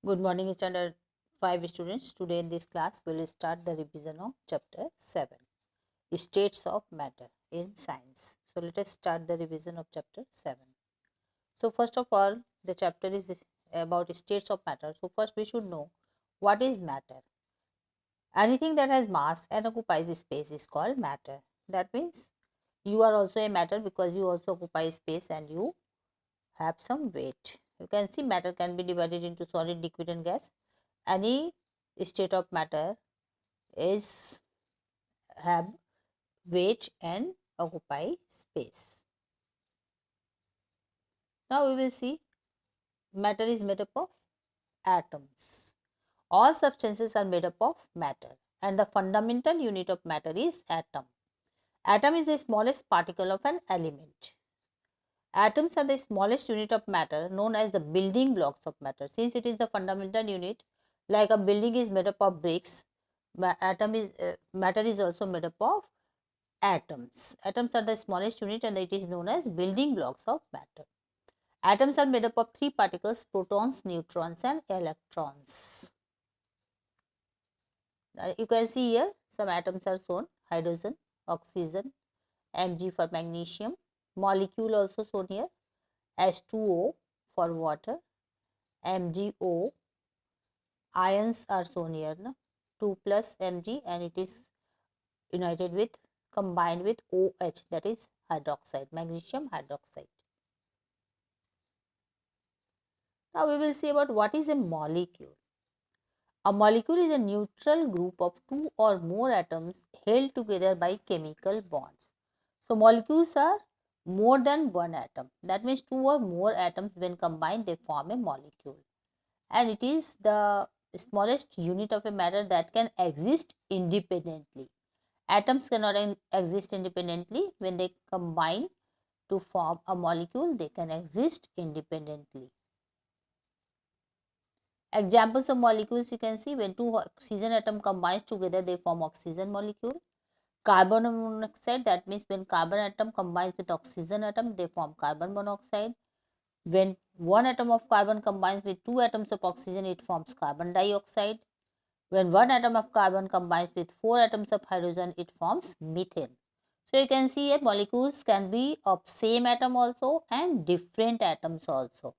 Good morning, Standard 5 students. Today in this class, we will start the revision of Chapter 7, States of Matter in Science. So, let us start the revision of Chapter 7. So, first of all, the chapter is about states of matter. So, first we should know what is matter. Anything that has mass and occupies space is called matter. That means you are also a matter because you also occupy space and you have some weight. You can see matter can be divided into solid, liquid and gas. Any state of matter is have weight and occupy space. Now we will see matter is made up of atoms. All substances are made up of matter and the fundamental unit of matter is atom. Atom is the smallest particle of an element. Atoms are the smallest unit of matter known as the building blocks of matter. Since it is the fundamental unit, like a building is made up of bricks, matter is also made up of atoms. Atoms are the smallest unit and it is known as building blocks of matter. Atoms are made up of three particles: protons, neutrons and electrons. You can see here some atoms are shown: hydrogen, oxygen, Mg for magnesium, molecule also shown here, H2O for water, MgO, ions are shown here, 2 plus Mg, and it is united with, combined with OH, that is hydroxide, magnesium hydroxide. Now we will see about what is a molecule. A molecule is a neutral group of two or more atoms held together by chemical bonds. So molecules are more than one atom. That means two or more atoms when combined they form a molecule. And it is the smallest unit of a matter that can exist independently. Atoms cannot exist independently. When they combine to form a molecule, they can exist independently. Examples of molecules you can see: when two oxygen atom combines together, they form oxygen molecule. Carbon monoxide, that means when carbon atom combines with oxygen atom, they form carbon monoxide. When one atom of carbon combines with two atoms of oxygen, it forms carbon dioxide. When one atom of carbon combines with four atoms of hydrogen, it forms methane. So you can see here molecules can be of same atom also and different atoms also.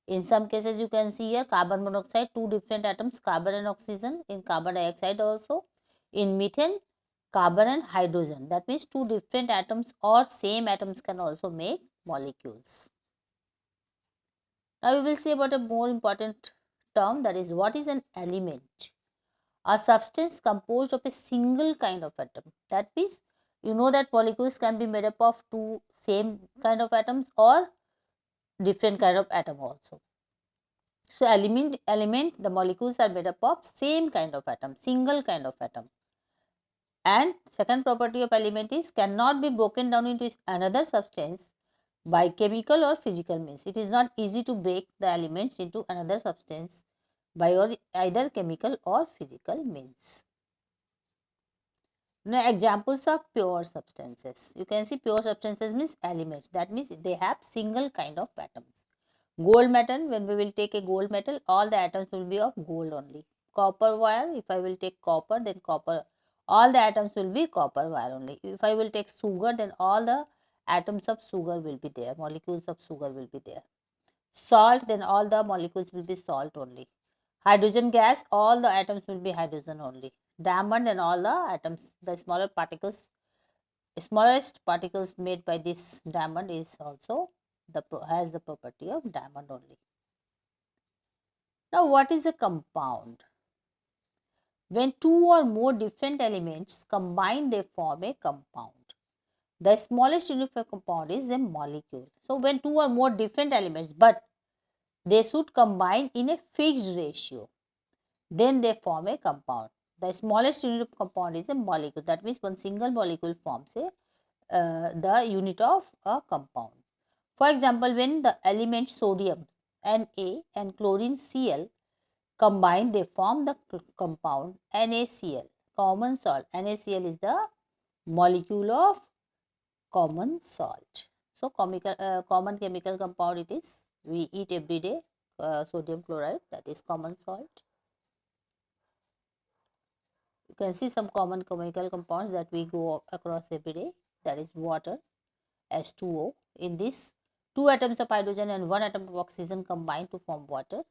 In some cases you can see here carbon monoxide, two different atoms, carbon and oxygen. In carbon dioxide also. In methane, carbon and hydrogen. That means two different atoms or same atoms can also make molecules. Now we will see about a more important term, that is what is an element. A substance composed of a single kind of atom. That means you know that molecules can be made up of two same kind of atoms or different kind of atom also. So element the molecules are made up of same kind of atom, single kind of atom. And second property of element is cannot be broken down into another substance by chemical or physical means. It is not easy to break the elements into another substance by either chemical or physical means. Now examples of pure substances. You can see pure substances means elements. That means they have single kind of atoms. Gold metal, when we will take a gold metal, all the atoms will be of gold only. Copper wire, if I will take copper, then copper, all the atoms will be copper wire only. If I will take sugar, then all the atoms of sugar will be there, molecules of sugar will be there. Salt, then all the molecules will be salt only. Hydrogen gas, all the atoms will be hydrogen only. Diamond, and all the atoms, the smaller particles, smallest particles made by this diamond is also has the property of diamond only. Now what is a compound? When two or more different elements combine, they form a compound. The smallest unit of a compound is a molecule. So when two or more different elements, but they should combine in a fixed ratio, then they form a compound. The smallest unit of compound is a molecule. That means one single molecule forms the unit of a compound. For example, when the element sodium Na and chlorine Cl combine, they form the compound NaCl, common salt. NaCl is the molecule of common salt. So common chemical compound it is, we eat every day, sodium chloride, that is common salt. You can see some common chemical compounds that we go across every day, that is water, H2O. In this, 2 atoms of hydrogen and 1 atom of oxygen combine to form water.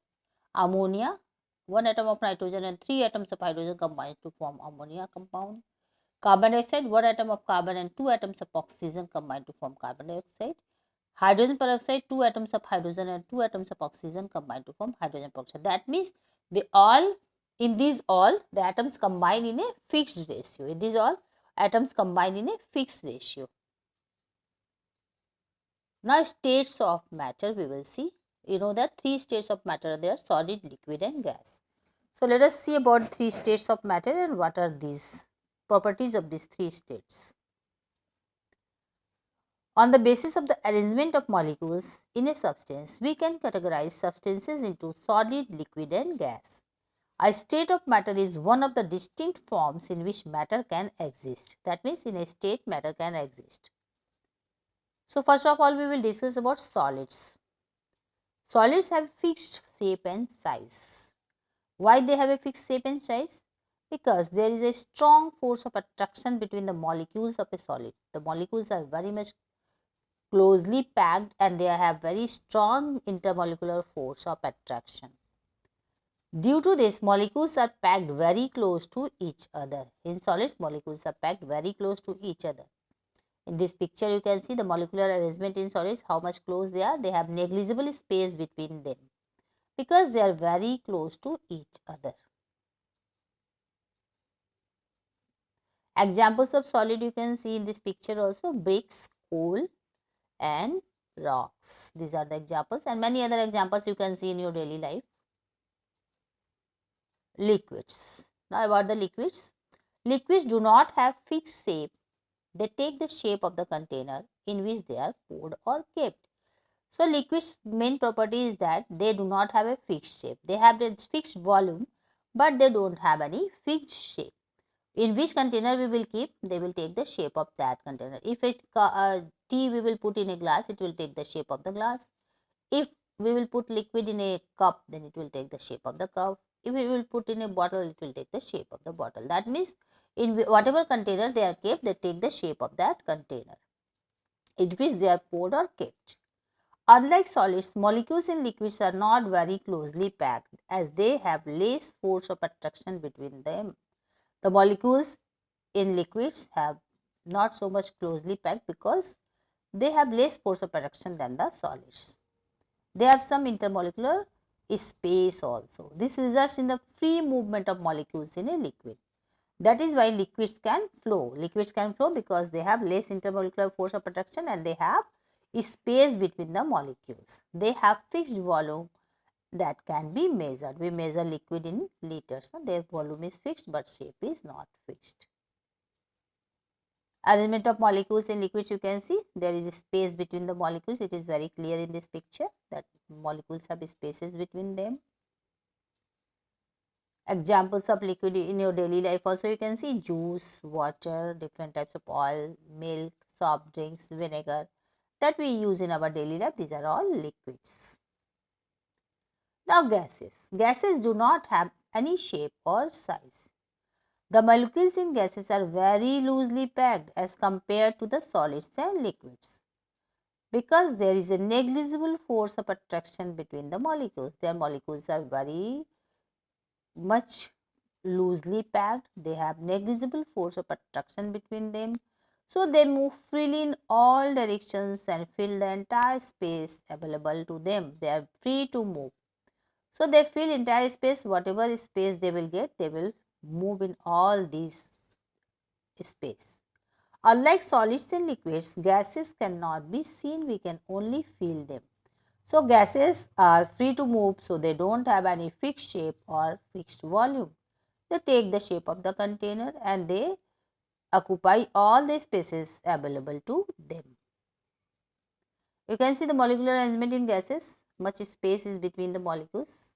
Ammonia, 1 atom of nitrogen and 3 atoms of hydrogen combine to form ammonia compound. Carbon dioxide, 1 atom of carbon and 2 atoms of oxygen combine to form carbon dioxide. Hydrogen peroxide, 2 atoms of hydrogen and 2 atoms of oxygen combine to form hydrogen peroxide. That means they all, in these all, the atoms combine in a fixed ratio. In these all, atoms combine in a fixed ratio. Now, states of matter we will see. You know that 3 states of matter are there: solid, liquid and gas. So, let us see about 3 states of matter and what are these properties of these 3 states. On the basis of the arrangement of molecules in a substance, we can categorize substances into solid, liquid and gas. A state of matter is one of the distinct forms in which matter can exist. That means in a state matter can exist. So first of all we will discuss about solids. Solids have fixed shape and size. Why they have a fixed shape and size? Because there is a strong force of attraction between the molecules of a solid. The molecules are very much closely packed and they have very strong intermolecular force of attraction. Due to this, molecules are packed very close to each other. In solids, molecules are packed very close to each other. In this picture, you can see the molecular arrangement in solids, how much close they are. They have negligible space between them because they are very close to each other. Examples of solid you can see in this picture also: bricks, coal and rocks. These are the examples, and many other examples you can see in your daily life. Liquids. Now about the liquids. Liquids do not have fixed shape. They take the shape of the container in which they are poured or kept. So liquids' main property is that they do not have a fixed shape. They have a fixed volume, but they don't have any fixed shape. In which container we will keep, they will take the shape of that container. If tea we will put in a glass, it will take the shape of the glass. If we will put liquid in a cup, then it will take the shape of the cup. If we will put in a bottle, it will take the shape of the bottle. That means in whatever container they are kept, they take the shape of that container in which they are poured or kept. Unlike solids, molecules in liquids are not very closely packed as they have less force of attraction between them. The molecules in liquids have not so much closely packed because they have less force of attraction than the solids. They have some intermolecular space also. This results in the free movement of molecules in a liquid. That is why liquids can flow. Liquids can flow because they have less intermolecular force of attraction and they have space between the molecules. They have fixed volume that can be measured. We measure liquid in liters. So their volume is fixed but shape is not fixed. Arrangement of molecules in liquids, you can see there is a space between the molecules. It is very clear in this picture that molecules have spaces between them. Examples of liquid in your daily life also you can see: juice, water, different types of oil, milk, soft drinks, vinegar that we use in our daily life. These are all liquids. Now gases. Gases do not have any shape or size. The molecules in gases are very loosely packed as compared to the solids and liquids because there is a negligible force of attraction between the molecules. Their molecules are very much loosely packed. They have negligible force of attraction between them. So they move freely in all directions and fill the entire space available to them. They are free to move. So they fill entire space, whatever space they will get, they will move in all these space. Unlike solids and liquids, gases cannot be seen, we can only feel them. So gases are free to move, so they don't have any fixed shape or fixed volume. They take the shape of the container and they occupy all the spaces available to them. You can see the molecular arrangement in gases, much space is between the molecules.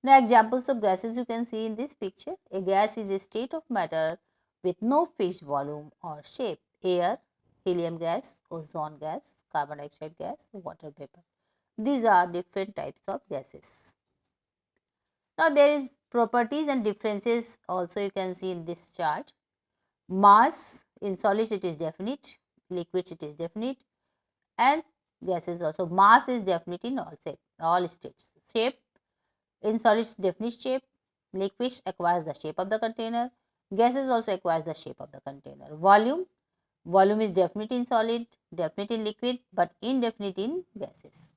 Now examples of gases you can see in this picture. A gas is a state of matter with no fixed volume or shape. Air, helium gas, ozone gas, carbon dioxide gas, water vapor. These are different types of gases. Now there is properties and differences also you can see in this chart. Mass in solids it is definite, liquids it is definite, and gases also. Mass is definite in all states. Shape in solids definite shape, liquids acquires the shape of the container, gases also acquires the shape of the container. Volume is definite in solid, definite in liquid, but indefinite in gases.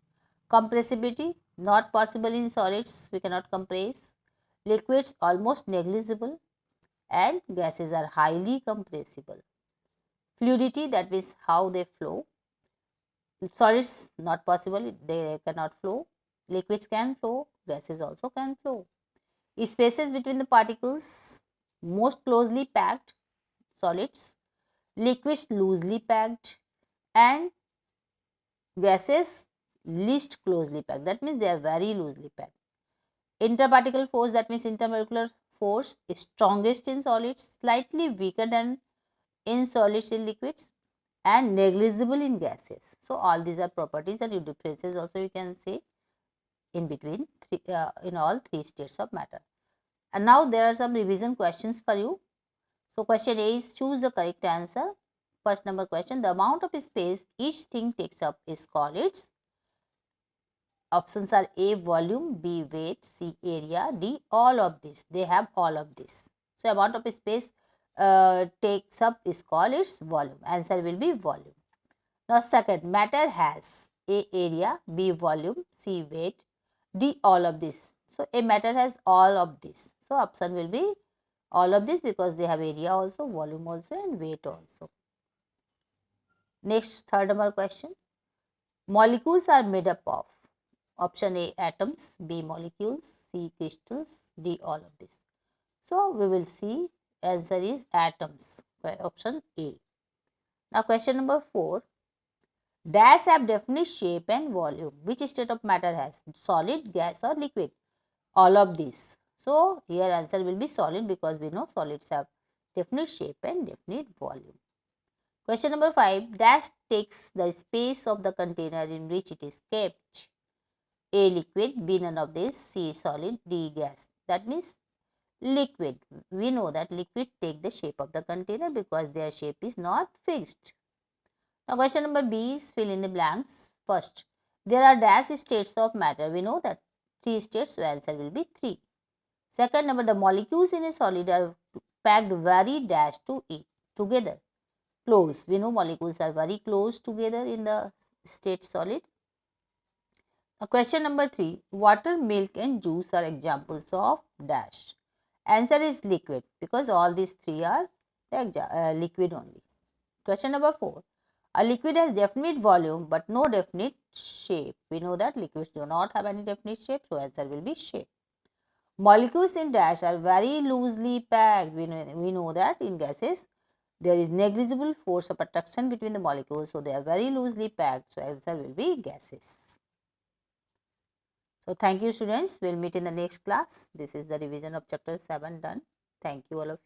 Compressibility not possible in solids, we cannot compress. Liquids almost negligible, and gases are highly compressible. Fluidity, that means how they flow. Solids not possible, they cannot flow. Liquids can flow, gases also can flow. Spaces between the particles most closely packed, solids, liquids loosely packed, and gases least closely packed. That means they are very loosely packed. Interparticle force, that means intermolecular force, is strongest in solids, slightly weaker than in solids in liquids, and negligible in gases. So all these are properties and differences also you can say in between in all three states of matter. And now there are some revision questions for you. So question A is choose the correct answer. First number question, the amount of space each thing takes up is called its. Options are A volume, B weight, C area, D all of this. They have all of this. So amount of space takes up is called its volume. Answer will be volume. Now second, matter has A area, B volume, C weight, D all of this. So a matter has all of this. So option will be all of this because they have area also, volume also, and weight also. Next, third number question. Molecules are made up of. Option A atoms, B molecules, C crystals, D all of this. So we will see answer is atoms. Option A. Now question number 4. Dash have definite shape and volume. Which state of matter has? Solid, gas or liquid? All of these. So here answer will be solid because we know solids have definite shape and definite volume. Question number 5. Dash takes the space of the container in which it is kept. A liquid, B none of this, C solid, D gas. That means liquid. We know that liquid take the shape of the container because their shape is not fixed. Now question number B is fill in the blanks. First, there are dash states of matter. We know that 3 states, so answer will be 3. Second number, the molecules in a solid are packed very dash to it together. Close. We know molecules are very close together in the state solid. Question number 3. Water, milk and juice are examples of dash. Answer is liquid because all these 3 are liquid only. Question number 4. A liquid has definite volume but no definite shape. We know that liquids do not have any definite shape, so answer will be shape. Molecules in dash are very loosely packed. We know that in gases there is negligible force of attraction between the molecules, so they are very loosely packed, so answer will be gases. So thank you students, we will meet in the next class. This is the revision of chapter 7 done. Thank you all of you.